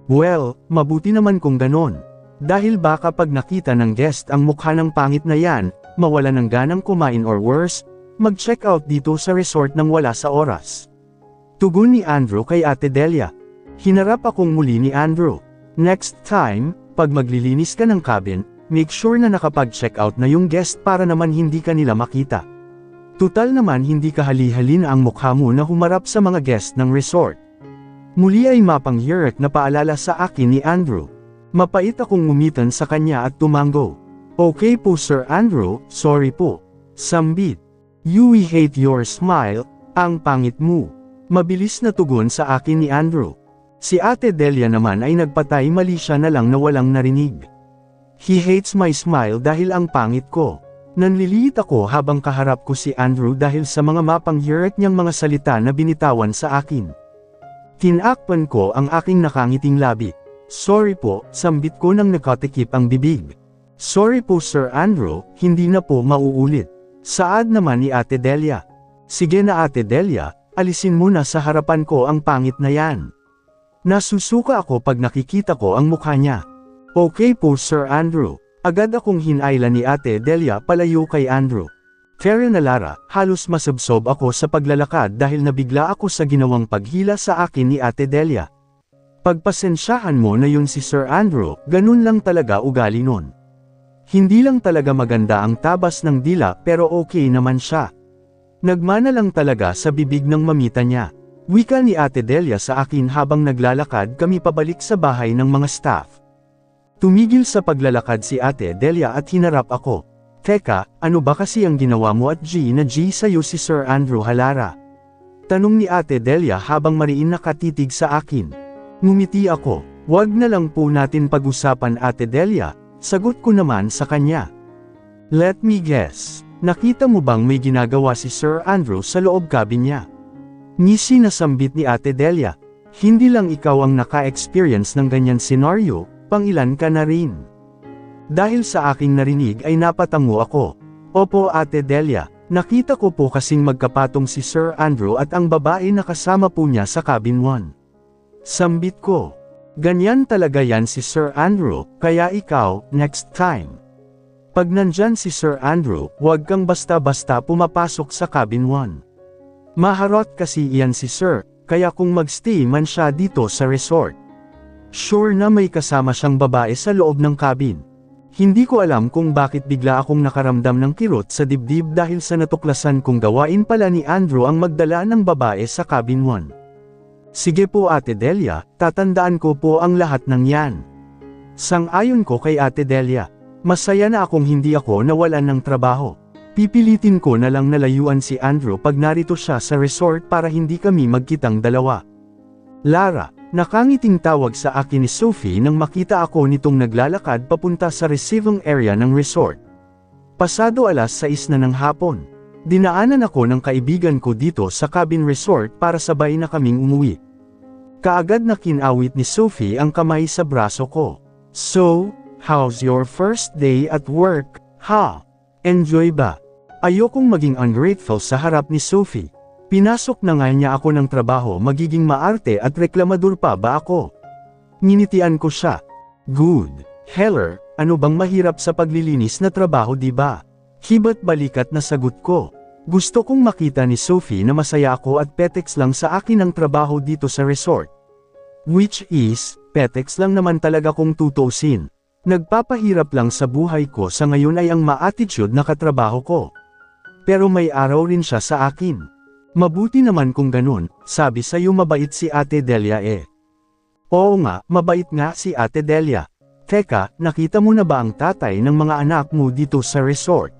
Well, mabuti naman kung ganon. Dahil baka pag nakita ng guest ang mukha ng pangit na yan, mawala ng ganang kumain or worse, mag-check out dito sa resort nang wala sa oras. Tugon ni Andrew kay Ate Delia. Hinarap akong muli ni Andrew. Next time, pag maglilinis ka ng cabin, make sure na nakapag-check out na yung guest para naman hindi ka nila makita. Tutal naman hindi kahali-hali na ang mukha mo na humarap sa mga guest ng resort. Muli ay mapanghiyak na paalala sa akin ni Andrew. Mapait akong ngumitan sa kanya at tumango. Okay po Sir Andrew, sorry po. Sambit. You hate your smile, ang pangit mo. Mabilis na tugon sa akin ni Andrew. Si Ate Delia naman ay nagpatay mali siya na lang na walang narinig. He hates my smile dahil ang pangit ko. Nanliliit ako habang kaharap ko si Andrew dahil sa mga mapanghirit niyang mga salita na binitawan sa akin. Tinakpan ko ang aking nakangiting labi. Sorry po, sambit ko nang nakatikip ang bibig. Sorry po Sir Andrew, hindi na po mauulit. Saad naman ni Ate Delia. Sige na Ate Delia, alisin mo na sa harapan ko ang pangit na yan. Nasusuka ako pag nakikita ko ang mukha niya. Okay po Sir Andrew. Agad akong hinailan ni Ate Delia palayo kay Andrew. Fair na Lara, halos masabsob ako sa paglalakad dahil nabigla ako sa ginawang paghila sa akin ni Ate Delia. Pagpasensyahan mo na yun si Sir Andrew, ganun lang talaga ugali nun. Hindi lang talaga maganda ang tabas ng dila pero okay naman siya. Nagmana lang talaga sa bibig ng mamita niya. Wika ni Ate Delia sa akin habang naglalakad kami pabalik sa bahay ng mga staff. Tumigil sa paglalakad si Ate Delia at hinarap ako. Teka, ano ba kasi ang ginawa mo at G sa'yo si Sir Andrew Halara? Tanong ni Ate Delia habang mariin nakatitig sa akin. Ngumiti ako. Wag na lang po natin pag-usapan Ate Delia, sagot ko naman sa kanya. Let me guess, nakita mo bang may ginagawa si Sir Andrew sa loob cabin niya? Ngisi na sambit ni Ate Delia. Hindi lang ikaw ang naka-experience ng ganyan senaryo, pangilan ka na rin. Dahil sa aking narinig ay napatango ako. Opo Ate Delia, nakita ko po kasing magkapatong si Sir Andrew at ang babae na kasama po niya sa cabin 1. Sambit ko. Ganyan talaga yan si Sir Andrew, kaya ikaw, next time. Pag nandyan si Sir Andrew, huwag kang basta-basta pumapasok sa cabin 1. Maharot kasi iyan si Sir, kaya kung magstay man siya dito sa resort. Sure na may kasama siyang babae sa loob ng cabin. Hindi ko alam kung bakit bigla akong nakaramdam ng kirot sa dibdib dahil sa natuklasan kong gawain pala ni Andrew ang magdala ng babae sa cabin 1. Sige po Ate Delia, tatandaan ko po ang lahat ng yan. Sang-ayon ko kay Ate Delia. Masaya na akong hindi ako nawalan ng trabaho. Pipilitin ko na lang nalayuan si Andrew pag narito siya sa resort para hindi kami magkitang dalawa. Lara, nakangiting tawag sa akin ni Sophie nang makita ako nitong naglalakad papunta sa receiving area ng resort. Pasado 6:00 na ng hapon. Dinaanan ako ng kaibigan ko dito sa cabin resort para sabay na kaming umuwi. Kaagad na kinawit ni Sophie ang kamay sa braso ko. So, how's your first day at work, ha? Enjoy ba? Ayokong maging ungrateful sa harap ni Sophie. Pinasok na nga niya ako ng trabaho, magiging maarte at reklamador pa ba ako? Nginitian ko siya. Good. Heller, ano bang mahirap sa paglilinis na trabaho di ba? Hibat balikat na sagot ko. Gusto kong makita ni Sophie na masaya ako at petex lang sa akin ang trabaho dito sa resort. Which is, petex lang naman talaga kung tutuusin. Nagpapahirap lang sa buhay ko sa ngayon ay ang ma-attitude na katrabaho ko. Pero may araw rin siya sa akin. Mabuti naman kung ganun, sabi sa'yo mabait si Ate Delia eh. Oo nga, mabait nga si Ate Delia. Teka, nakita mo na ba ang tatay ng mga anak mo dito sa resort?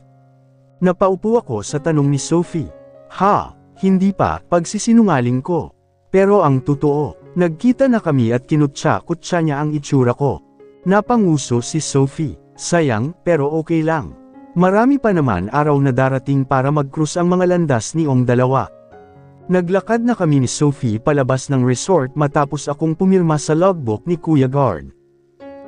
Napaupo ako sa tanong ni Sophie. Ha, hindi pa, pagsisinungaling ko. Pero ang totoo, nagkita na kami at kinutsa-kutsa niya ang itsura ko. Napanguso si Sophie. Sayang, pero okay lang. Marami pa naman araw na darating para mag-cruise ang mga landas niong dalawa. Naglakad na kami ni Sophie palabas ng resort matapos akong pumirma sa logbook ni Kuya Guard.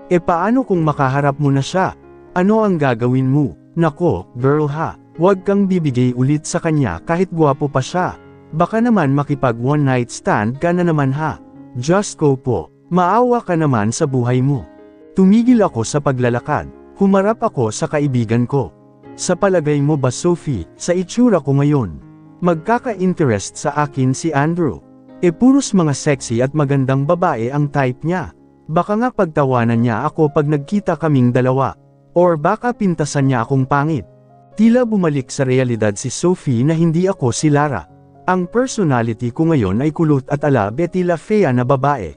E paano kung makaharap mo na siya? Ano ang gagawin mo? Nako, girl ha, huwag kang bibigay ulit sa kanya kahit gwapo pa siya. Baka naman makipag one night stand ka na naman ha. Just go po, maawa ka naman sa buhay mo. Tumigil ako sa paglalakad, humarap ako sa kaibigan ko. Sa palagay mo ba Sophie, sa itsura ko ngayon, magkaka-interest sa akin si Andrew? E puros mga sexy at magandang babae ang type niya. Baka nga pagtawanan niya ako pag nagkita kaming dalawa. Or baka pintasan niya akong pangit. Tila bumalik sa realidad si Sophie na hindi ako si Lara. Ang personality ko ngayon ay kulot at ala Betty La Fea na babae.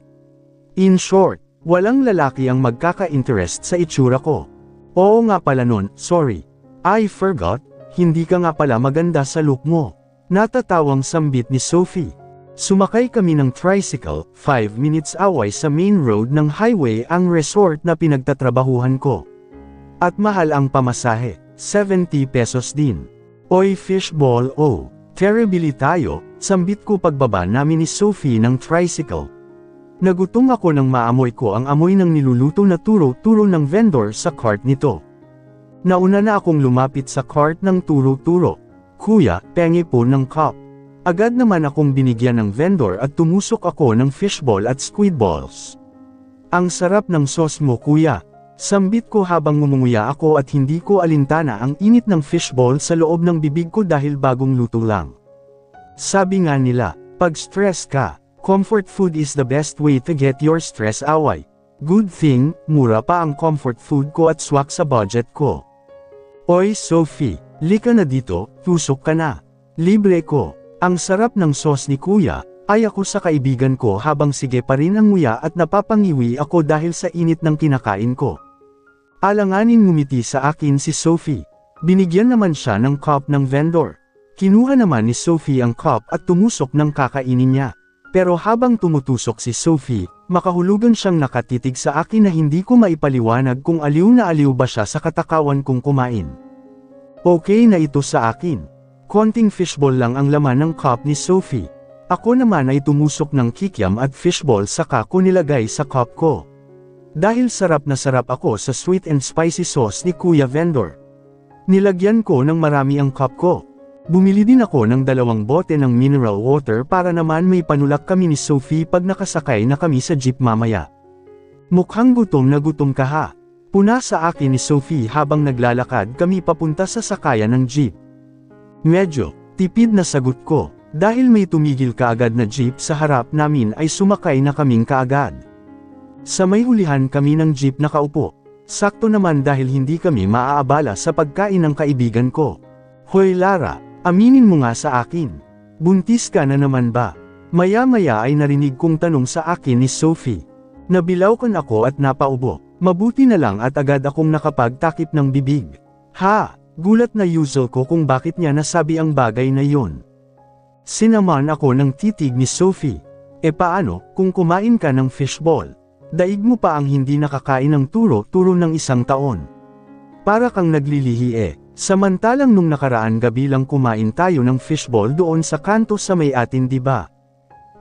In short, walang lalaki ang magkaka-interest sa itsura ko. Oo nga pala nun, sorry. I forgot, hindi ka nga pala maganda sa look mo. Natatawang sambit ni Sophie. Sumakay kami ng tricycle, 5 minutes away sa main road ng highway ang resort na pinagtatrabahuhan ko. At mahal ang pamasahe, 70 pesos din. Oy fishball oh, terribly tayo, sambit ko pagbaba namin ni Sophie ng tricycle. Nagutom ako nang maamoy ko ang amoy ng niluluto na turo-turo ng vendor sa cart nito. Nauna na akong lumapit sa cart ng turo-turo. Kuya, pengi po ng cup. Agad naman akong binigyan ng vendor at tumusok ako ng fishball at squid balls. Ang sarap ng sauce mo kuya. Sambit ko habang ngumunguya ako at hindi ko alintana ang init ng fishball sa loob ng bibig ko dahil bagong luto lang. Sabi nga nila, pag stress ka, comfort food is the best way to get your stress away. Good thing, mura pa ang comfort food ko at swak sa budget ko. Oy Sophie, lika na dito, tusok ka na. Libre ko. Ang sarap ng sauce ni kuya, ay ako sa kaibigan ko habang sige pa rin ang nguya at napapangiwi ako dahil sa init ng kinakain ko. Alanganin ngumiti sa akin si Sophie. Binigyan naman siya ng cup ng vendor. Kinuha naman ni Sophie ang cup at tumusok ng kakainin niya. Pero habang tumutusok si Sophie, makahulugan siyang nakatitig sa akin na hindi ko maipaliwanag kung aliw na aliw ba siya sa katakawan kong kumain. Okay na ito sa akin. Konting fishball lang ang laman ng cup ni Sophie. Ako naman ay tumusok ng kikiam at fishball saka ko nilagay sa cup ko. Dahil sarap na sarap ako sa sweet and spicy sauce ni Kuya Vendor. Nilagyan ko ng marami ang cup ko. Bumili din ako ng 2 bote ng mineral water para naman may panulak kami ni Sophie pag nakasakay na kami sa jeep mamaya. Mukhang gutom na gutom ka ha. Puna sa akin ni Sophie habang naglalakad kami papunta sa sakayan ng jeep. Medyo tipid na sagot ko, dahil may tumigil kaagad na jeep sa harap namin ay sumakay na kaming kaagad. Sa may hulihan kami ng jeep nakaupo, sakto naman dahil hindi kami maaabala sa pagkain ng kaibigan ko. Hoy Lara, aminin mo nga sa akin, buntis ka na naman ba? Maya-maya ay narinig kong tanong sa akin ni Sophie. Nabilawkan ako at napaubo, mabuti na lang at agad akong nakapagtakip ng bibig. Ha! Gulat na usual ko kung bakit niya nasabi ang bagay na yon. Sinaman ako ng titig ni Sophie. E paano, kung kumain ka ng fishball? Daig mo pa ang hindi nakakain ng turo-turo ng 1 taon. Para kang naglilihi eh. Samantalang nung nakaraan gabi lang kumain tayo ng fishball doon sa kanto sa may atin diba?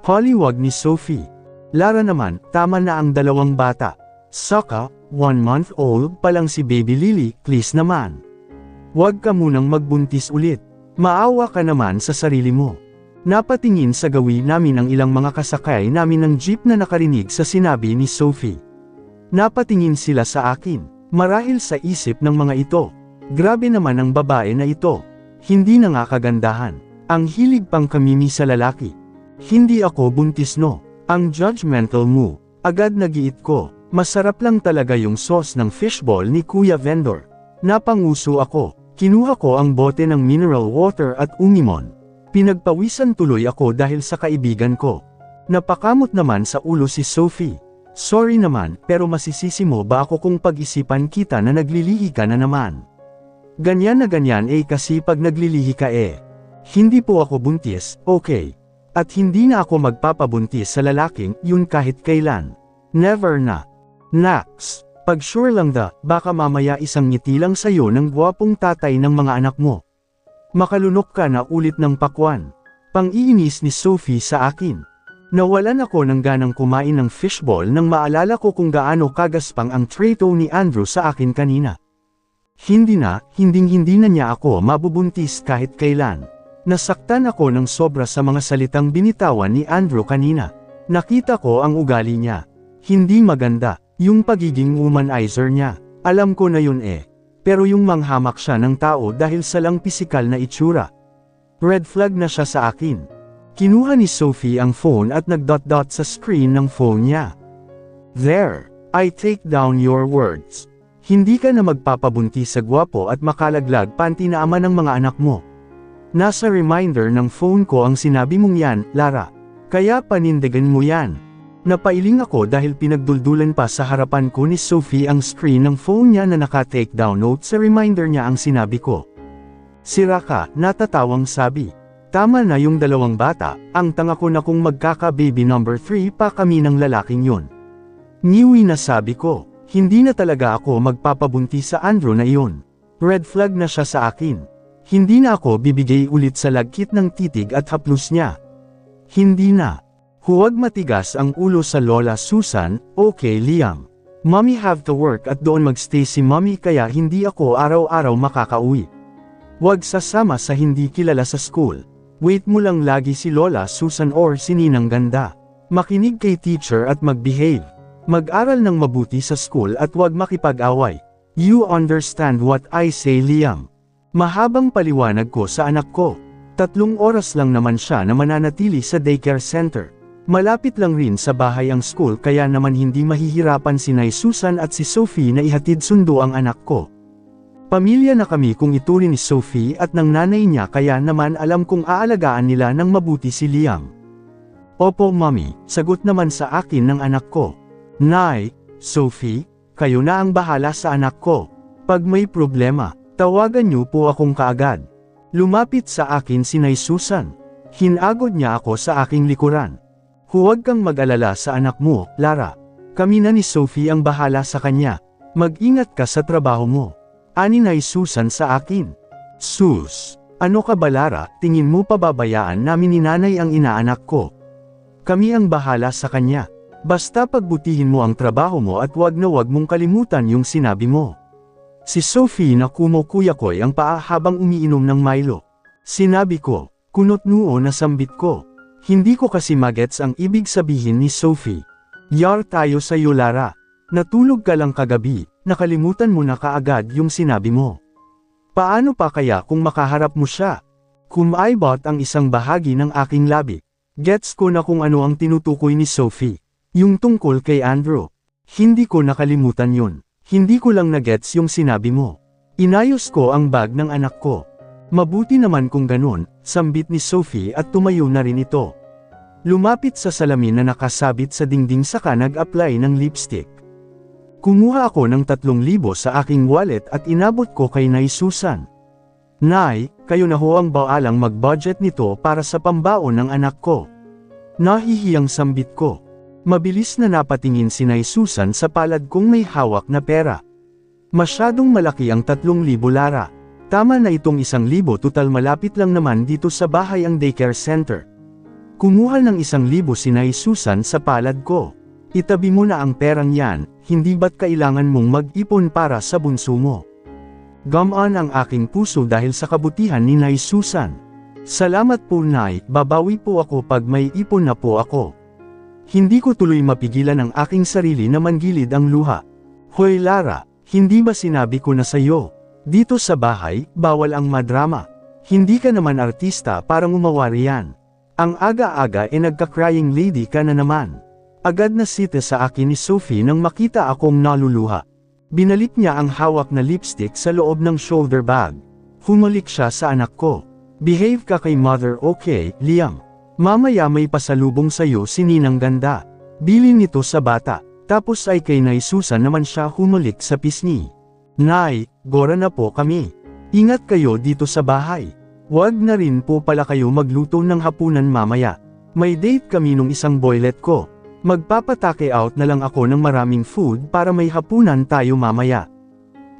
Haliwag ni Sophie. Lara naman, tama na ang 2 bata. Saka, 1 month old pa lang si baby Lily, please naman. Huwag ka munang magbuntis ulit. Maawa ka naman sa sarili mo. Napatingin sa gawi namin ang ilang mga kasakay namin ng jeep na nakarinig sa sinabi ni Sophie. Napatingin sila sa akin, marahil sa isip ng mga ito. Grabe naman ang babae na ito. Hindi na nga kagandahan. Ang hilig pang kamimi sa lalaki. Hindi ako buntis no. Ang judgmental mo. Agad nagiit ko. Masarap lang talaga yung sauce ng fishball ni Kuya Vendor. Napanguso ako. Kinuha ko ang bote ng mineral water at umimon. Pinagpawisan tuloy ako dahil sa kaibigan ko. Napakamot naman sa ulo si Sophie. Sorry naman, pero masisisi mo ba ako kung pag-isipan kita na naglilihi ka na naman? Ganyan na ganyan eh kasi pag naglilihi ka eh. Hindi po ako buntis, okay. At hindi na ako magpapabuntis sa lalaking, yun kahit kailan. Never na. Nax. Pag sure lang baka mamaya isang ngiti lang sa'yo ng gwapong tatay ng mga anak mo. Makalunok ka na ulit ng pakwan. Pang-iinis ni Sophie sa akin. Nawalan ako ng ganang kumain ng fishball nang maalala ko kung gaano kagaspang ang treto ni Andrew sa akin kanina. Hindi na niya ako mabubuntis kahit kailan. Nasaktan ako ng sobra sa mga salitang binitawan ni Andrew kanina. Nakita ko ang ugali niya. Hindi maganda. Yung pagiging womanizer niya, alam ko na yun eh. Pero yung manghamak siya ng tao dahil sa lang pisikal na itsura. Red flag na siya sa akin. Kinuha ni Sophie ang phone at nagdot-dot sa screen ng phone niya. There, I take down your words. Hindi ka na magpapabuntis sa gwapo at makalaglag panty na ama ng mga anak mo. Nasa reminder ng phone ko ang sinabi mong yan, Lara. Kaya panindigan mo yan. Napailing ako dahil pinagduldulan pa sa harapan ko ni Sophie ang screen ng phone niya na naka-take down note sa reminder niya ang sinabi ko. Sira ka, natatawang sabi. Tama na yung dalawang bata, ang tanga ko na kung magkaka-baby number 3 pa kami ng lalaking yun. Niwi na sabi ko, hindi na talaga ako magpapabunti sa Andrew na iyon. Red flag na siya sa akin. Hindi na ako bibigay ulit sa lagkit ng titig at haplos niya. Hindi na. Huwag matigas ang ulo sa Lola Susan, okay Liam. Mommy have to work at doon magstay si mommy kaya hindi ako araw-araw makakauwi. Huwag sasama sa hindi kilala sa school. Wait mo lang lagi si Lola Susan or si Ninang Ganda. Makinig kay teacher at mag-behave. Mag-aral ng mabuti sa school at huwag makipag-away. You understand what I say Liam? Mahabang paliwanag ko sa anak ko. 3 oras lang naman siya na mananatili sa daycare center. Malapit lang rin sa bahay ang school kaya naman hindi mahihirapan si Nay Susan at si Sophie na ihatid sundo ang anak ko. Pamilya na kami kung ituring ni Sophie at ng nanay niya kaya naman alam kong aalagaan nila ng mabuti si Liam. Opo mommy, sagot naman sa akin ng anak ko. Nay, Sophie, kayo na ang bahala sa anak ko. Pag may problema, tawagan niyo po akong kaagad. Lumapit sa akin si Nay Susan. Hinagod niya ako sa aking likuran. Huwag kang mag-alala sa anak mo, Lara. Kami na ni Sophie ang bahala sa kanya. Mag-ingat ka sa trabaho mo. Ani Nay Susan sa akin. Sus, ano ka ba Lara, tingin mo pababayaan namin ni nanay ang inaanak ko? Kami ang bahala sa kanya. Basta pagbutihin mo ang trabaho mo at wag na wag mong kalimutan yung sinabi mo. Si Sophie na kumukuyakoy ang paa habang umiinom ng Milo. Sinabi ko, kunot noo na sambit ko. Hindi ko kasi magets ang ibig sabihin ni Sophie. Yar tayo sa iyo Lara. Natulog ka lang kagabi, nakalimutan mo na kaagad yung sinabi mo. Paano pa kaya kung makaharap mo siya? Kumaibot ang isang bahagi ng aking labi. Gets ko na kung ano ang tinutukoy ni Sophie. Yung tungkol kay Andrew. Hindi ko nakalimutan yun. Hindi ko lang na-gets yung sinabi mo. Inayos ko ang bag ng anak ko. Mabuti naman kung ganun, sambit ni Sophie at tumayo na rin ito. Lumapit sa salamin na nakasabit sa dingding saka nag-apply ng lipstick. Kumuha ako ng 3,000 sa aking wallet at inabot ko kay Nay Susan. Nay, kayo na ho ang baalang mag-budget nito para sa pambaon ng anak ko. Nahihiyang sambit ko. Mabilis na napatingin si Nay Susan sa palad kong may hawak na pera. Masyadong malaki ang 3,000 Lara. Tama na itong 1,000 total malapit lang naman dito sa bahay ang daycare center. Kumuha ng 1,000 si Nay Susan sa palad ko. Itabi mo na ang perang yan, hindi ba't kailangan mong mag-ipon para sa bunso mo? Gamaan ang aking puso dahil sa kabutihan ni Nay Susan. Salamat po Nay, babawi po ako pag may ipon na po ako. Hindi ko tuloy mapigilan ang aking sarili na manggilid ang luha. Hoy Lara, hindi ba sinabi ko na sa'yo? Dito sa bahay, bawal ang madrama. Hindi ka naman artista para umawari yan. Ang aga-aga nagka-crying lady ka na naman. Agad na sita sa akin ni Sophie nang makita akong naluluha. Binalik niya ang hawak na lipstick sa loob ng shoulder bag. Humalik siya sa anak ko. Behave ka kay mother okay, Liam. Mamaya may pasalubong sa'yo si Ninang Ganda. Bilin nito sa bata. Tapos ay kay Nay Susan naman siya humalik sa pisngi. Nay, gora na po kami. Ingat kayo dito sa bahay. Huwag na rin po pala kayo magluto ng hapunan mamaya. May date kami nung isang boylet ko. Magpapatake out na lang ako ng maraming food para may hapunan tayo mamaya.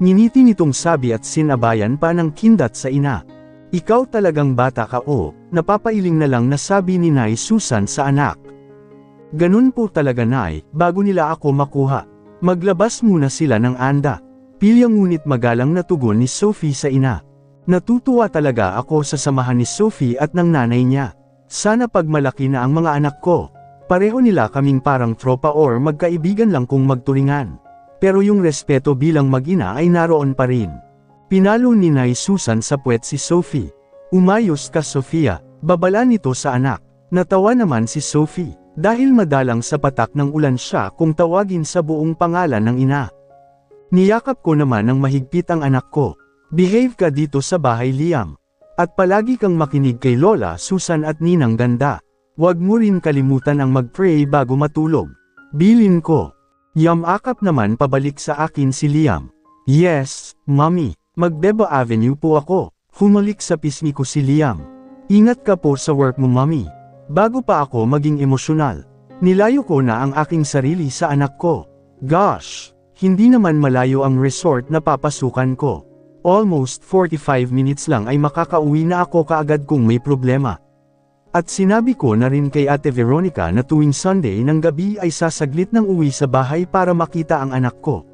Nginiti nitong sabi at sinabayan pa ng kindat sa ina. Ikaw talagang bata ka o, napapailing na lang na sabi ni Nay Susan sa anak. Ganun po talaga Nay, bago nila ako makuha. Maglabas muna sila ng anda. Pilyang ngunit magalang na tugon ni Sophie sa ina. Natutuwa talaga ako sa samahan ni Sophie at ng nanay niya. Sana pag malaki na ang mga anak ko. Pareho nila kaming parang tropa or magkaibigan lang kung magturingan. Pero yung respeto bilang mag-ina ay naroon pa rin. Pinalo ni Nay Susan sa puwet si Sophie. Umayos ka Sofia, babala nito sa anak. Natawa naman si Sophie, dahil madalang sa patak ng ulan siya kung tawagin sa buong pangalan ng ina. Niyakap ko naman ng mahigpit ang anak ko. Behave ka dito sa bahay Liam. At palagi kang makinig kay Lola Susan at Ninang Ganda. Huwag mo rin kalimutan ang mag-pray bago matulog. Bilin ko. Yamakap naman pabalik sa akin si Liam. Yes, Mommy. Magbeba Avenue po ako. Humalik sa pisngi ko si Liam. Ingat ka po sa work mo, Mommy. Bago pa ako maging emosyonal, nilayo ko na ang aking sarili sa anak ko. Gosh! Hindi naman malayo ang resort na papasukan ko. Almost 45 minutes lang ay makakauwi na ako kaagad kung may problema. At sinabi ko na rin kay Ate Veronica na tuwing Sunday ng gabi ay sasaglit ng uwi sa bahay para makita ang anak ko.